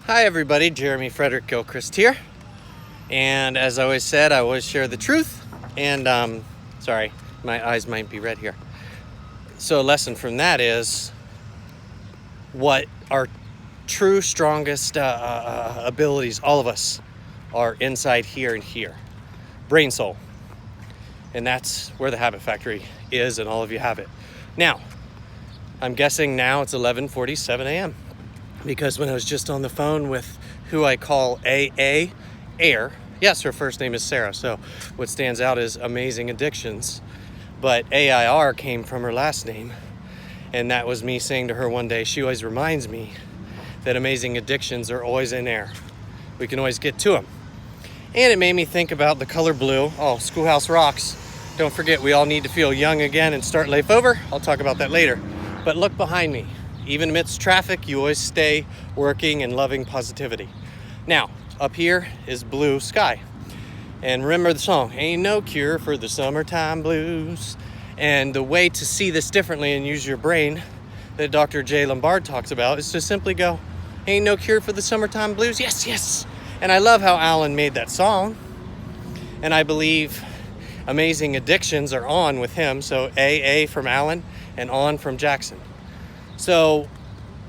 Hi everybody, Jeremy Frederick Gilchrist here. And as I always said, I always share the truth. And sorry, my eyes might be red here. So a lesson from that is what our true strongest abilities, all of us, are inside here and here. Brain, soul. And that's where the Habit Factory is, and all of you have it. Now, I'm guessing now it's 11:47 a.m. because when I was just on the phone with who I call AA, Air, yes, her first name is Sarah, so what stands out is Amazing Addictions, but AIR came from her last name, and that was me saying to her one day, she always reminds me that amazing addictions are always in air. We can always get to them. And it made me think about the color blue. Oh, Schoolhouse rocks. Don't forget, we all need to feel young again and start life over. I'll talk about that later. But look behind me. Even amidst traffic, you always stay working and loving positivity. Now, up here is blue sky. And remember the song, ain't no cure for the summertime blues. And the way to see this differently and use your brain that Dr. J. Lombard talks about is to simply go, ain't no cure for the summertime blues? Yes, yes. And I love how ALLin made that song. And I believe Amazing Addictions are on with him. So AA from ALLin and on from Jackson. So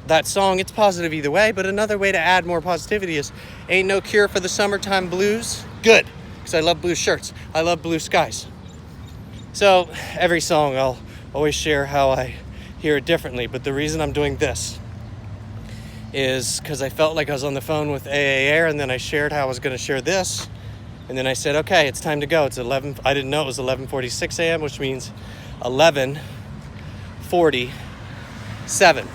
that song, it's positive either way, but another way to add more positivity is ain't no cure for the summertime blues. Good, because I love blue shirts. I love blue skies. So every song I'll always share how I hear it differently, but the reason I'm doing this is because I felt like I was on the phone with AA Air, and then I shared how I was going to share this, and then I said, okay, it's time to go. It's 11. I didn't know it was 11:46 a.m., which means 11:47.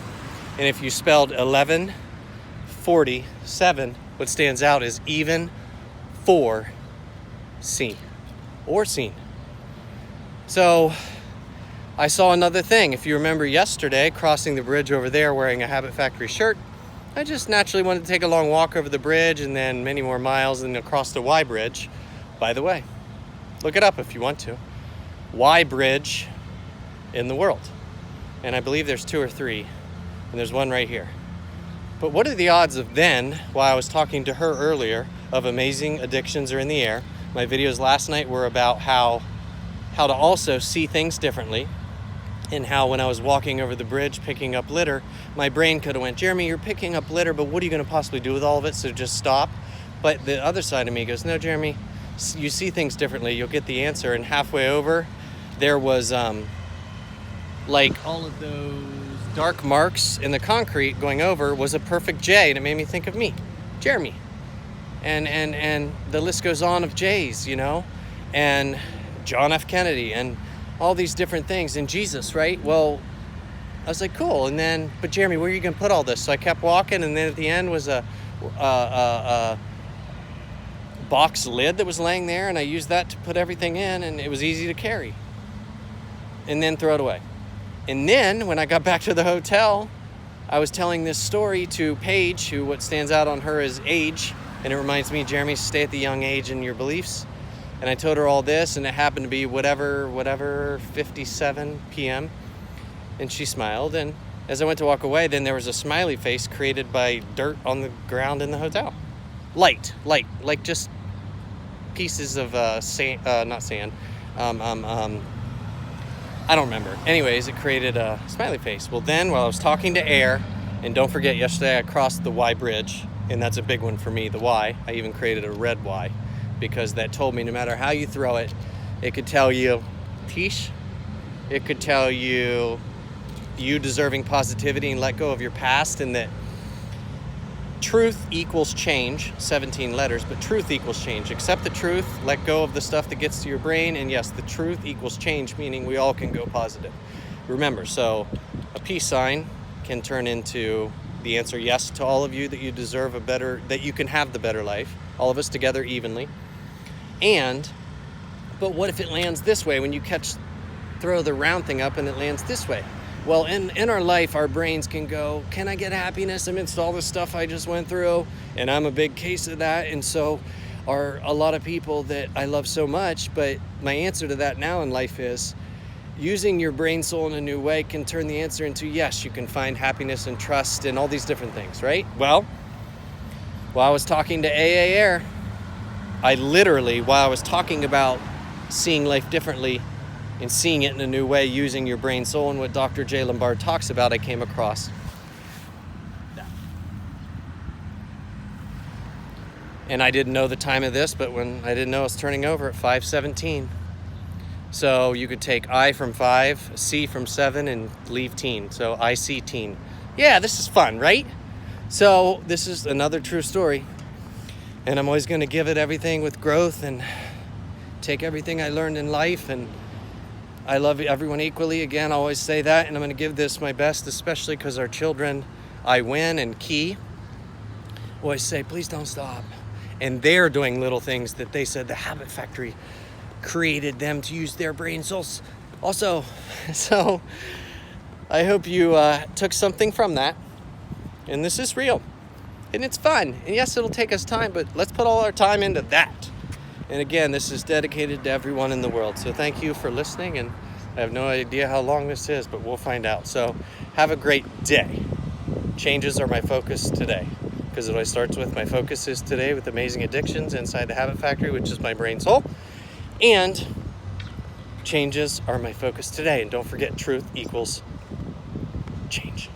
And if you spelled 11:47, what stands out is even for seen or seen. So I saw another thing. If you remember yesterday, crossing the bridge over there wearing a Habit Factory shirt, I just naturally wanted to take a long walk over the bridge and then many more miles and across the Y bridge. By the way, look it up if you want to. Y bridge in the world. And I believe there's 2 or 3, and there's one right here. But what are the odds of then, while I was talking to her earlier, of amazing addictions are in the air? My videos last night were about how to also see things differently, and how when I was walking over the bridge picking up litter, my brain could have went, Jeremy, you're picking up litter, but what are you going to possibly do with all of it? So just stop. But the other side of me goes, no, Jeremy, you see things differently. You'll get the answer. And halfway over, there was like all of those dark marks in the concrete going over was a perfect J, and it made me think of me, Jeremy. And the list goes on of J's, you know, and John F. Kennedy and all these different things, and Jesus, right? Well, I was like, cool. And then, but Jeremy, where are you going to put all this? So I kept walking, and then at the end was a box lid that was laying there, and I used that to put everything in, and it was easy to carry and then throw it away. And then when I got back to the hotel, I was telling this story to Paige, who what stands out on her is age, and it reminds me, Jeremy, stay at the young age in your beliefs. And I told her all this, and it happened to be whatever, 57 p.m. And she smiled, and as I went to walk away, then there was a smiley face created by dirt on the ground in the hotel. Light, like just pieces of sand, not sand, I don't remember. Anyways, it created a smiley face. Well, then while I was talking to Air, and don't forget, yesterday I crossed the Y bridge, and that's a big one for me, the Y. I even created a red Y, because that told me no matter how you throw it, it could tell you, Tish, it could tell you deserving positivity and let go of your past, and that truth equals change, 17 letters, but truth equals change. Accept the truth, let go of the stuff that gets to your brain, and yes, the truth equals change, meaning we all can go positive. Remember, so a peace sign can turn into the answer yes to all of you, that you deserve a better, that you can have the better life, all of us together evenly. But what if it lands this way when you throw the round thing up and it lands this way? Well, in our life, our brains can go, can I get happiness amidst all the stuff I just went through? And I'm a big case of that. And so are a lot of people that I love so much. But my answer to that now in life is using your brain soul in a new way can turn the answer into yes, you can find happiness and trust and all these different things, right? Well, While I was talking to AA Air, I literally, while I was talking about seeing life differently and seeing it in a new way using your brain soul and what Dr. J. Lombard talks about, I came across that. And I didn't know the time of this, but when I didn't know it was turning over at 5:17. So you could take I from 5, C from 7, and leave teen. So I see teen. Yeah, this is fun, right? So this is another true story. And I'm always going to give it everything with growth and take everything I learned in life. And I love everyone equally. Again, I always say that. And I'm going to give this my best, especially because our children, I win and key, always say, please don't stop. And they're doing little things that they said the Habit Factory created them to use their brain souls also. So I hope you took something from that. And this is real. And it's fun. And yes, it'll take us time, but let's put all our time into that. And again, this is dedicated to everyone in the world. So thank you for listening. And I have no idea how long this is, but we'll find out. So have a great day. Changes are my focus today. Because it always starts with my focus is today with amazing addictions inside the Habit Factory, which is my brain soul. And changes are my focus today. And don't forget, truth equals change.